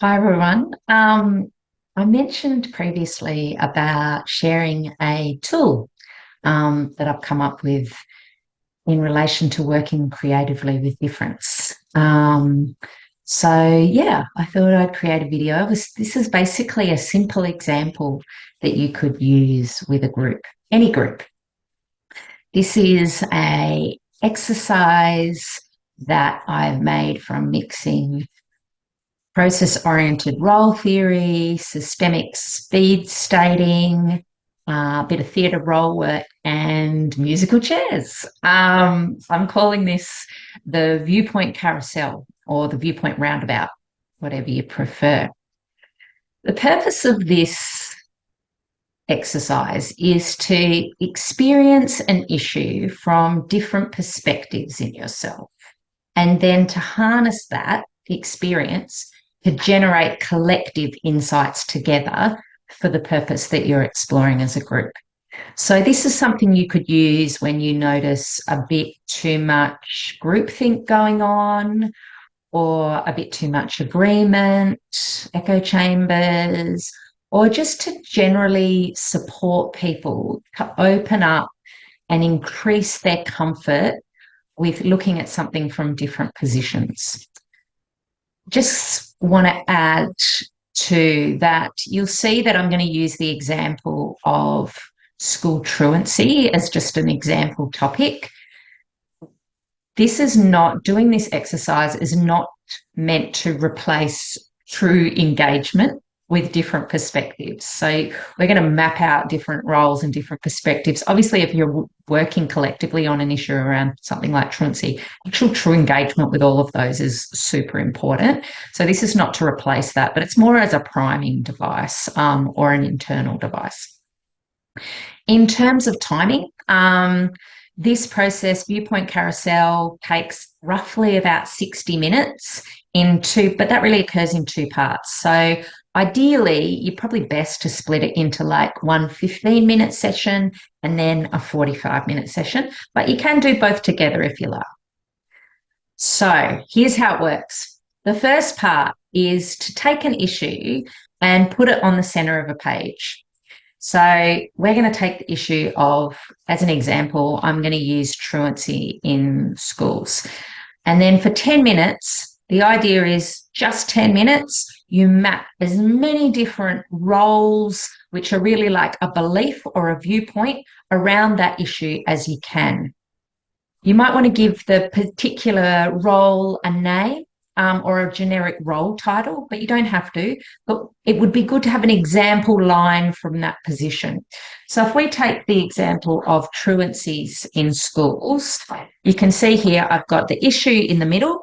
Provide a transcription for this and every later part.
Hi, everyone. I mentioned previously about sharing a tool that I've come up with in relation to working creatively with difference. Yeah, I thought I'd create a video. This is basically a simple example that you could use with a group, any group. This is a exercise that I've made from mixing process-oriented role theory, systemic speed stating, a bit of theatre role work, and musical chairs. I'm calling this the Viewpoint Carousel or the Viewpoint Roundabout, whatever you prefer. The purpose of this exercise is to experience an issue from different perspectives in yourself, and then to harness that experience to generate collective insights together for the purpose that you're exploring as a group. So, this is something you could use when you notice a bit too much groupthink going on, or a bit too much agreement, echo chambers, or just to generally support people to open up and increase their comfort with looking at something from different positions. Just want to add to that, you'll see that I'm going to use the example of school truancy as just an example topic. This is not, doing this exercise is not meant to replace true engagement with different perspectives. So we're going to map out different roles and different perspectives. Obviously, if you're working collectively on an issue around something like truancy, actual true engagement with all of those is super important. So this is not to replace that, but it's more as a priming device or an internal device. In terms of timing, this process, Viewpoint Carousel, takes roughly about 60 minutes but that really occurs in two parts. So ideally, you're probably best to split it into like one 15-minute session and then a 45-minute session, but you can do both together if you like. So here's how it works. The first part is to take an issue and put it on the center of a page. So we're going to take the issue of, as an example, I'm going to use truancy in schools. And then for 10 minutes, the idea is just 10 minutes, you map as many different roles, which are really like a belief or a viewpoint around that issue as you can. You might want to give the particular role a name or a generic role title, but you don't have to. But it would be good to have an example line from that position. So if we take the example of truancies in schools, you can see here I've got the issue in the middle,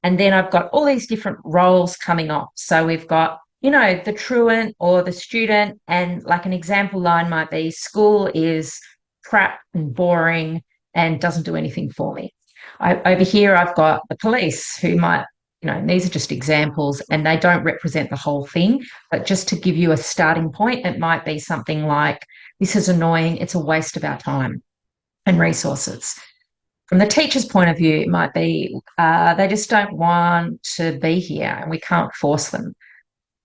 and then I've got all these different roles coming off. So we've got, the truant or the student, and like an example line might be, school is crap and boring and doesn't do anything for me. Over here, I've got the police who might, these are just examples and they don't represent the whole thing, but just to give you a starting point, it might be something like, this is annoying, it's a waste of our time and resources. From the teacher's point of view, it might be they just don't want to be here and we can't force them.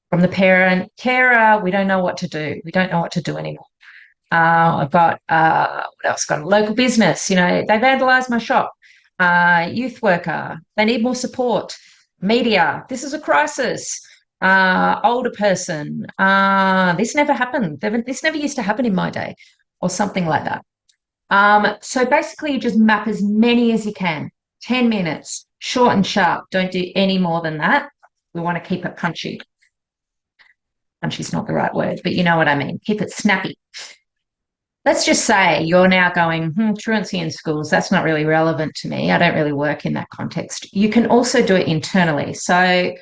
From the parent, carer, we don't know what to do. We don't know what to do anymore. I've got, what else? Got a local business, they vandalised my shop. Youth worker, they need more support. Media, this is a crisis. Older person, this never happened. This never used to happen in my day, or something like that. So basically, you just map as many as you can. 10 minutes, short and sharp. Don't do any more than that. We want to keep it punchy. Punchy's not the right word, but you know what I mean. Keep it snappy. Let's just say you're now going, truancy in schools, that's not really relevant to me. I don't really work in that context. You can also do it internally, so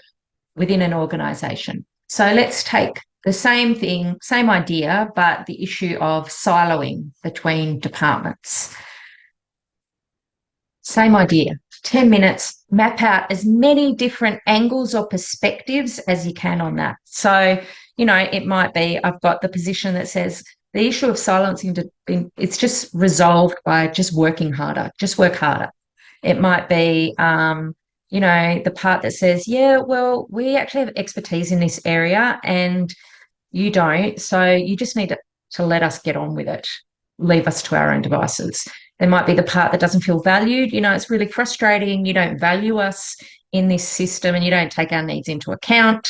within an organisation. So let's take the same thing, same idea, but the issue of siloing between departments. Same idea, 10 minutes, map out as many different angles or perspectives as you can on that. So, it might be, I've got the position that says, the issue of silencing, it's just resolved by just working harder, just work harder. It might be, the part that says, yeah, well, we actually have expertise in this area and you don't. So you just need to let us get on with it, leave us to our own devices. There might be the part that doesn't feel valued. It's really frustrating. You don't value us in this system and you don't take our needs into account.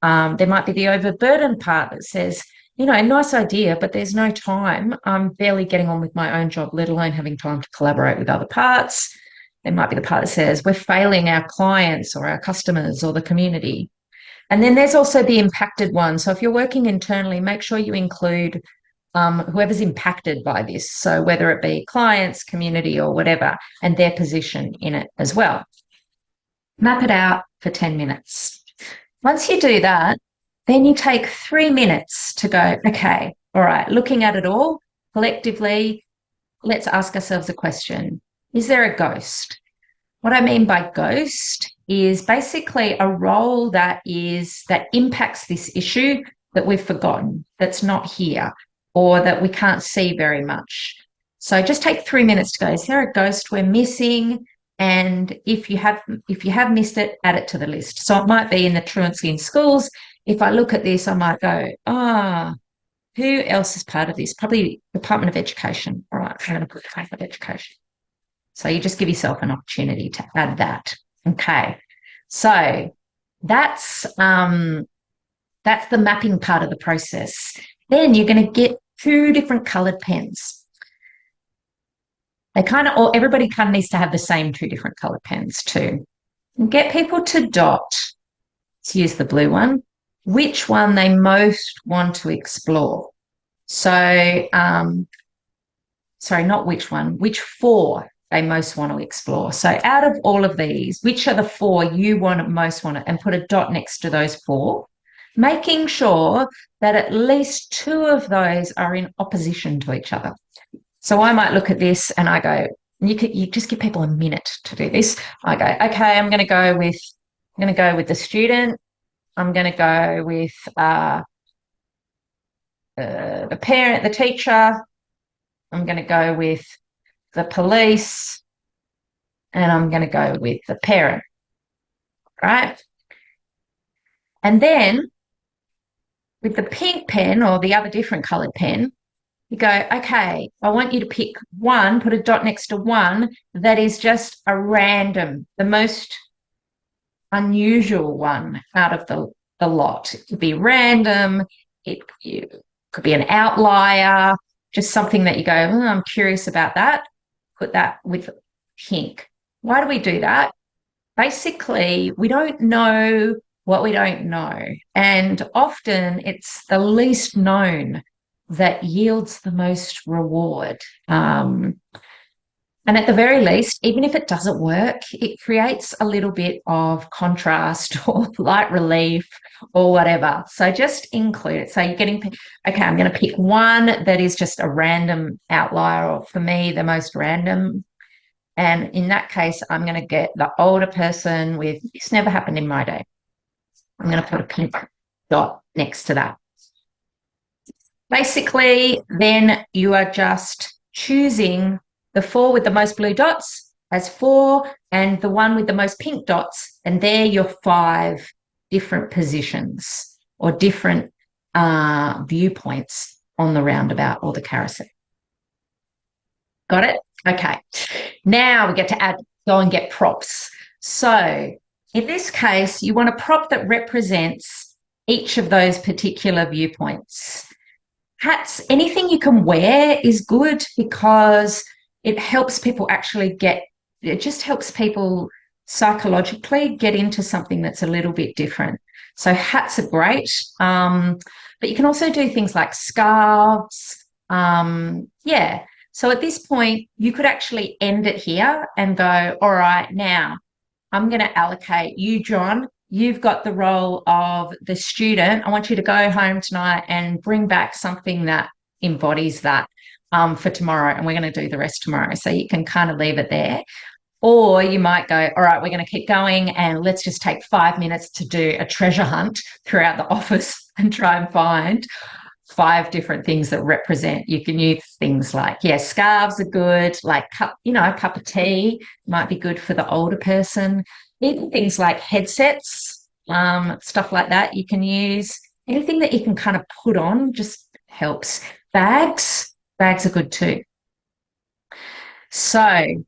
There might be the overburdened part that says, nice idea, but there's no time. I'm barely getting on with my own job, let alone having time to collaborate with other parts. There might be the part that says we're failing our clients or our customers or the community. And then there's also the impacted one. So if you're working internally, make sure you include whoever's impacted by this. So whether it be clients, community, or whatever, and their position in it as well. Map it out for 10 minutes. Once you do that, then you take 3 minutes to go, okay, all right, looking at it all collectively, let's ask ourselves a question. Is there a ghost? What I mean by ghost is basically a role that impacts this issue that we've forgotten, that's not here, or that we can't see very much. So just take 3 minutes to go, is there a ghost we're missing? And if you have missed it, add it to the list. So it might be in the truancy in schools. If I look at this, I might go, who else is part of this? Probably Department of Education. All right, I'm going to put Department of Education. So you just give yourself an opportunity to add that. Okay. So that's the mapping part of the process. Then you're going to get 2 different colored pens. Everybody kind of needs to have the same 2 different colored pens too. And get people to dot, let's use the blue one, which one they most want to explore. So, sorry, not which one, which 4 they most want to explore. So out of all of these, which are the 4 you most want to, and put a dot next to those 4, making sure that at least 2 of those are in opposition to each other. So I might look at this and I go, you just give people a minute to do this. I go, okay, I'm going to go with the student. I'm going to go with the parent, the teacher. I'm going to go with the police, and I'm going to go with the parent, right? And then with the pink pen or the other different colored pen, you go, okay, I want you to pick one, put a dot next to one that is just a random, the most unusual one out of the lot. It could be random, it could be an outlier, just something that you go, I'm curious about that. Put that with pink. Why do we do that? Basically, we don't know what we don't know. And often it's the least known that yields the most reward. And at the very least, even if it doesn't work, it creates a little bit of contrast or light relief or whatever. So just include it. So you're getting, okay, I'm going to pick one that is just a random outlier, or for me, the most random. And in that case, I'm going to get the older person with, this never happened in my day. I'm going to put a pink dot next to that. Basically, then you are just choosing the 4 with the most blue dots as 4 and the one with the most pink dots, and they're your 5 different positions or different viewpoints on the roundabout or the carousel. Got it? Okay. Now we get to go and get props. So in this case, you want a prop that represents each of those particular viewpoints. Hats, anything you can wear is good because it helps people it just helps people psychologically get into something that's a little bit different. So hats are great, but you can also do things like scarves. Yeah. So at this point, you could actually end it here and go, all right, now I'm going to allocate you, John. You've got the role of the student. I want you to go home tonight and bring back something that embodies that for tomorrow, and we're going to do the rest tomorrow. So you can kind of leave it there. Or you might go, all right, we're going to keep going and let's just take 5 minutes to do a treasure hunt throughout the office and try and find 5 different things that represent. You can use things like, scarves are good, like a cup of tea might be good for the older person. Even things like headsets, stuff like that you can use. Anything that you can kind of put on just helps. Bags are good too. So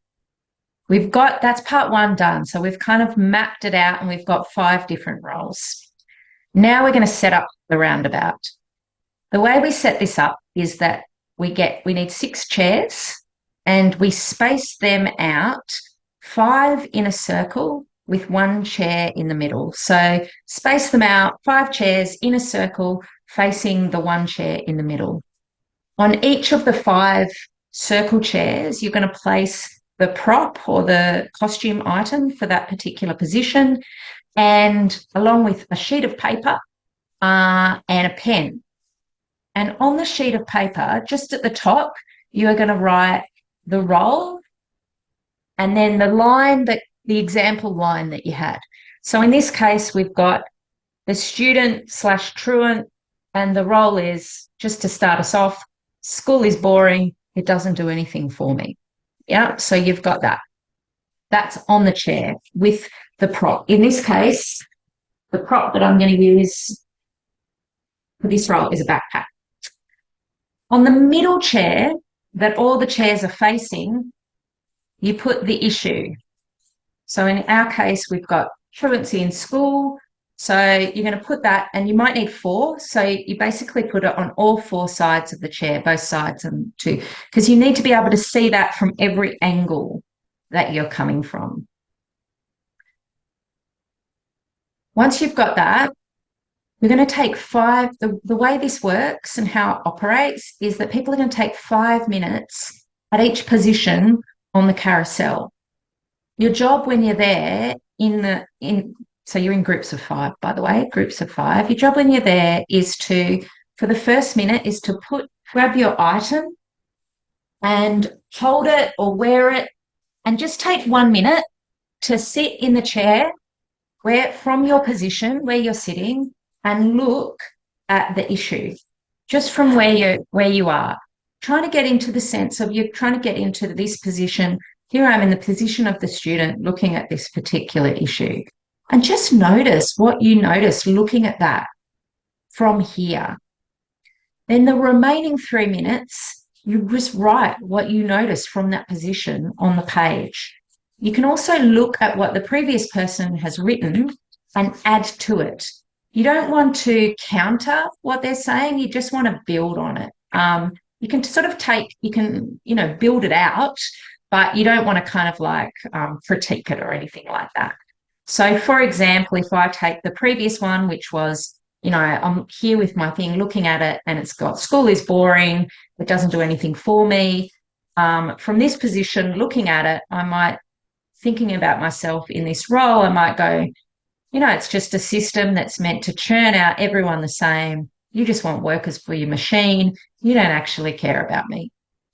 that's part one done. So we've kind of mapped it out and we've got 5 different roles. Now we're going to set up the roundabout. The way we set this up is that we need 6 chairs and we space them out 5 in a circle with 1 chair in the middle. So space them out, 5 chairs in a circle facing the 1 chair in the middle. On each of the 5 circle chairs, you're going to place the prop or the costume item for that particular position, and along with a sheet of paper and a pen. And on the sheet of paper, just at the top, you are going to write the role and then the example line that you had. So in this case, we've got the student/truant, and the role is, just to start us off, school is boring. It doesn't do anything for me. Yeah, so you've got that. That's on the chair with the prop. In this case, the prop that I'm going to use for this role is a backpack. On the middle chair that all the chairs are facing, you put the issue. So in our case, we've got truancy in school. So you're going to put that, and you might need 4. So you basically put it on all 4 sides of the chair, both sides and 2, because you need to be able to see that from every angle that you're coming from. Once you've got that, we're going to take 5. The way this works and how it operates is that people are going to take 5 minutes at each position on the carousel. Your job when you're there so you're in groups of 5, by the way, groups of 5. Your job when you're there is for the first minute, is to grab your item and hold it or wear it, and just take 1 minute to sit in the chair from your position where you're sitting and look at the issue, just from where you are. Trying to get into the sense of, you're trying to get into this position. Here I am in the position of the student looking at this particular issue. And just notice what you notice looking at that from here. Then the remaining 3 minutes, you just write what you notice from that position on the page. You can also look at what the previous person has written and add to it. You don't want to counter what they're saying. You just want to build on it. You can build it out, but you don't want to kind of like critique it or anything like that. So, for example, if I take the previous one, which was, I'm here with my thing looking at it and it's got school is boring, it doesn't do anything for me. From this position, looking at it, thinking about myself in this role, I might go, it's just a system that's meant to churn out everyone the same. You just want workers for your machine. You don't actually care about me.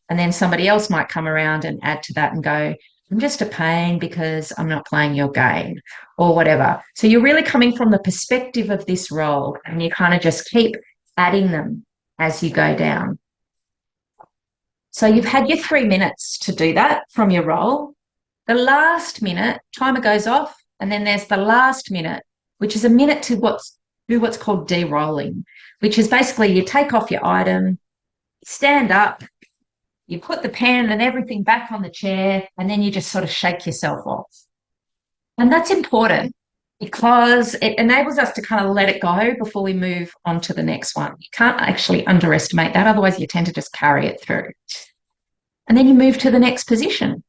And then somebody else might come around and add to that and go, I'm just a pain because I'm not playing your game or whatever. So you're really coming from the perspective of this role, and you kind of just keep adding them as you go down. So you've had your 3 minutes to do that from your role. The last minute, timer goes off, and then there's the last minute, which is a minute to do what's called de-rolling, which is basically you take off your item, stand up, you put the pen and everything back on the chair, and then you just sort of shake yourself off. And that's important because it enables us to kind of let it go before we move on to the next one. You can't actually underestimate that. Otherwise, you tend to just carry it through. And then you move to the next position.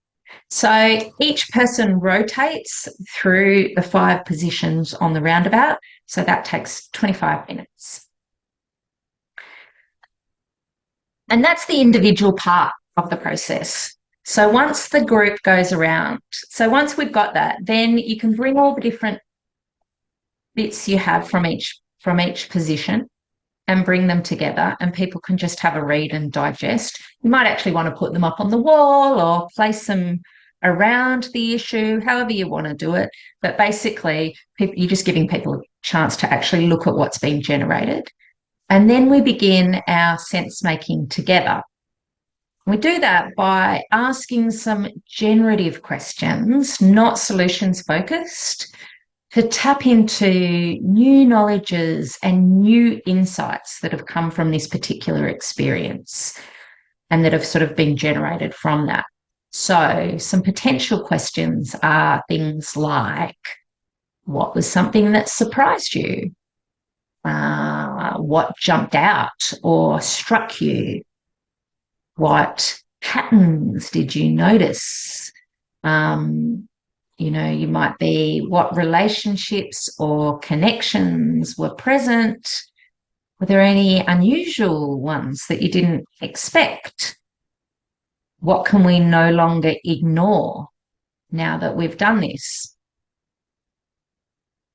So each person rotates through the 5 positions on the roundabout. So that takes 25 minutes. And that's the individual part of the process. So once the group goes around, once we've got that, then you can bring all the different bits you have from each position and bring them together, and people can just have a read and digest. You might actually want to put them up on the wall or place them around the issue, however you want to do it. But basically, you're just giving people a chance to actually look at what's been generated. And then we begin our sense making together. We do that by asking some generative questions, not solutions focused, to tap into new knowledges and new insights that have come from this particular experience and that have sort of been generated from that. So some potential questions are things like, what was something that surprised you? What jumped out or struck you? What patterns did you notice? You might be, what relationships or connections were present? Were there any unusual ones that you didn't expect? What can we no longer ignore now that we've done this?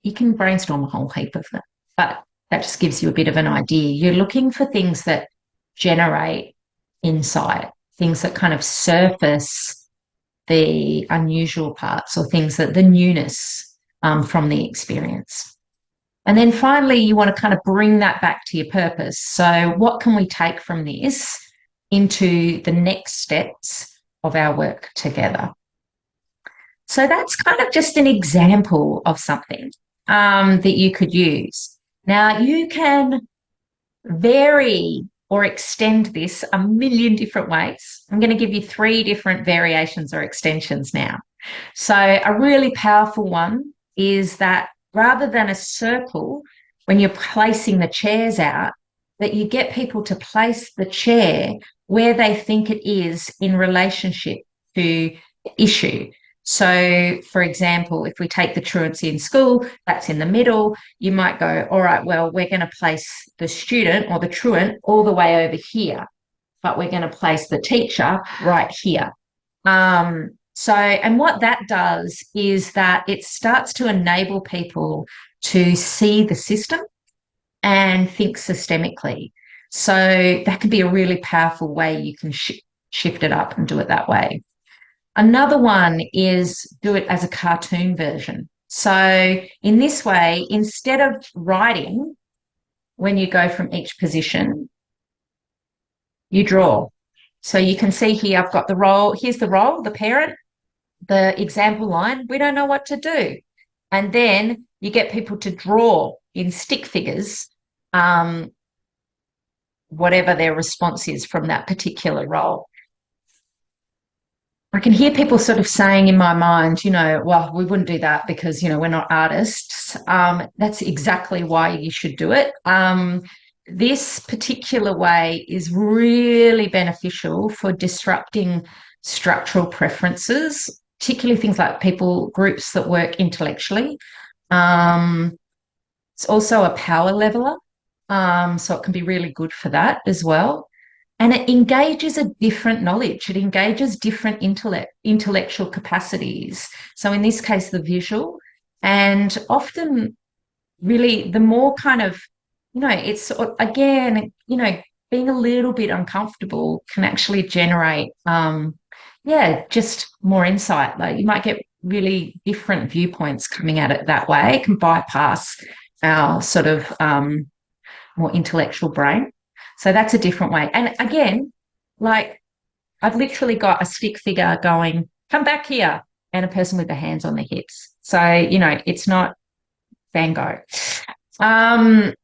You can brainstorm a whole heap of them, but that just gives you a bit of an idea. You're looking for things that generate insight, things that kind of surface the unusual parts or things that the newness from the experience. And then finally, you want to kind of bring that back to your purpose. So what can we take from this into the next steps of our work together? So that's kind of just an example of something that you could use. Now, you can vary or extend this a million different ways. I'm going to give you 3 different variations or extensions now. So a really powerful one is that rather than a circle, when you're placing the chairs out, that you get people to place the chair where they think it is in relationship to the issue. So, for example, if we take the truancy in school, that's in the middle, you might go, all right, well, we're going to place the student or the truant all the way over here, but we're going to place the teacher right here. And what that does is that it starts to enable people to see the system and think systemically. So that could be a really powerful way you can shift it up and do it that way. Another one is do it as a cartoon version. So in this way, instead of writing when you go from each position, you draw. So you can see here, I've got the role. Here's the role, the parent, the example line. We don't know what to do. And then you get people to draw in stick figures whatever their response is from that particular role. I can hear people sort of saying in my mind, well, we wouldn't do that because, we're not artists. That's exactly why you should do it. This particular way is really beneficial for disrupting structural preferences, particularly things like groups that work intellectually. It's also a power leveler, so it can be really good for that as well. And it engages a different knowledge. It engages different intellectual capacities. So in this case, the visual. And often, really, the more kind of, it's, again, being a little bit uncomfortable can actually generate, just more insight. Like you might get really different viewpoints coming at it that way. It can bypass our sort of more intellectual brain. So that's a different way. And again, like I've literally got a stick figure going, come back here, and a person with their hands on their hips. So, it's not Van Gogh. The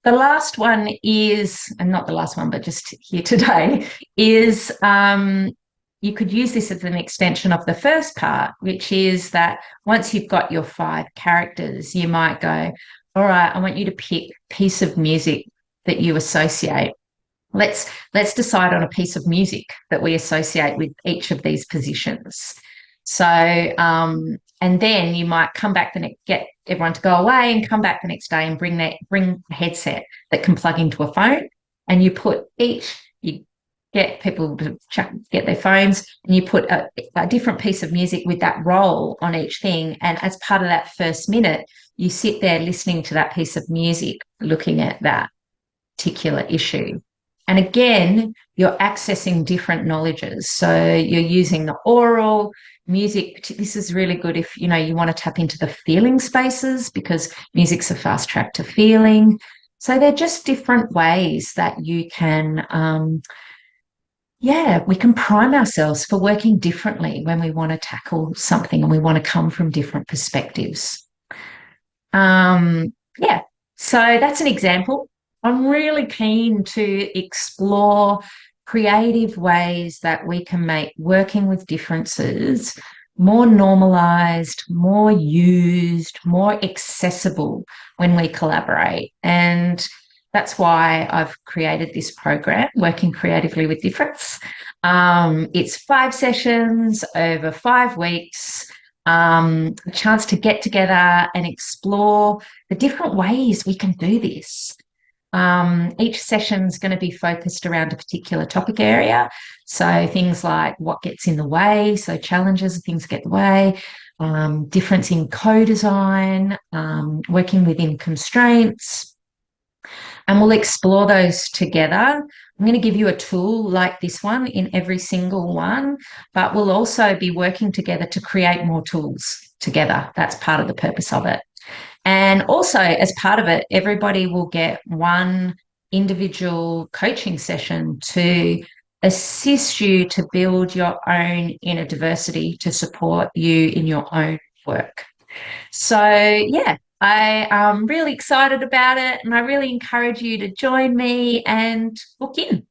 last one is, and not the last one, but just here today, is you could use this as an extension of the first part, which is that once you've got your 5 characters, you might go, all right, I want you to pick a piece of music that you associate. Let's decide on a piece of music that we associate with each of these positions. So, and then you might come back get everyone to go away and come back the next day and bring a headset that can plug into a phone, and you get people to get their phones, and you put a different piece of music with that role on each thing. And as part of that first minute, you sit there listening to that piece of music, looking at that particular issue. And again, you're accessing different knowledges. So you're using the oral, music. This is really good if, you want to tap into the feeling spaces, because music's a fast track to feeling. So they're just different ways that you can, yeah, we can prime ourselves for working differently when we want to tackle something and we want to come from different perspectives. Yeah, so that's an example. I'm really keen to explore creative ways that we can make working with differences more normalized, more used, more accessible when we collaborate. And that's why I've created this program, Working Creatively with Difference. It's 5 sessions over 5 weeks, a chance to get together and explore the different ways we can do this. Each session is going to be focused around a particular topic area. So things like what gets in the way, so challenges, things that get in the way, difference in co-design, working within constraints, and we'll explore those together. I'm going to give you a tool like this one in every single one, but we'll also be working together to create more tools together. That's part of the purpose of it. And also, as part of it, everybody will get one individual coaching session to assist you to build your own inner diversity to support you in your own work. So, yeah, I am really excited about it and I really encourage you to join me and book in.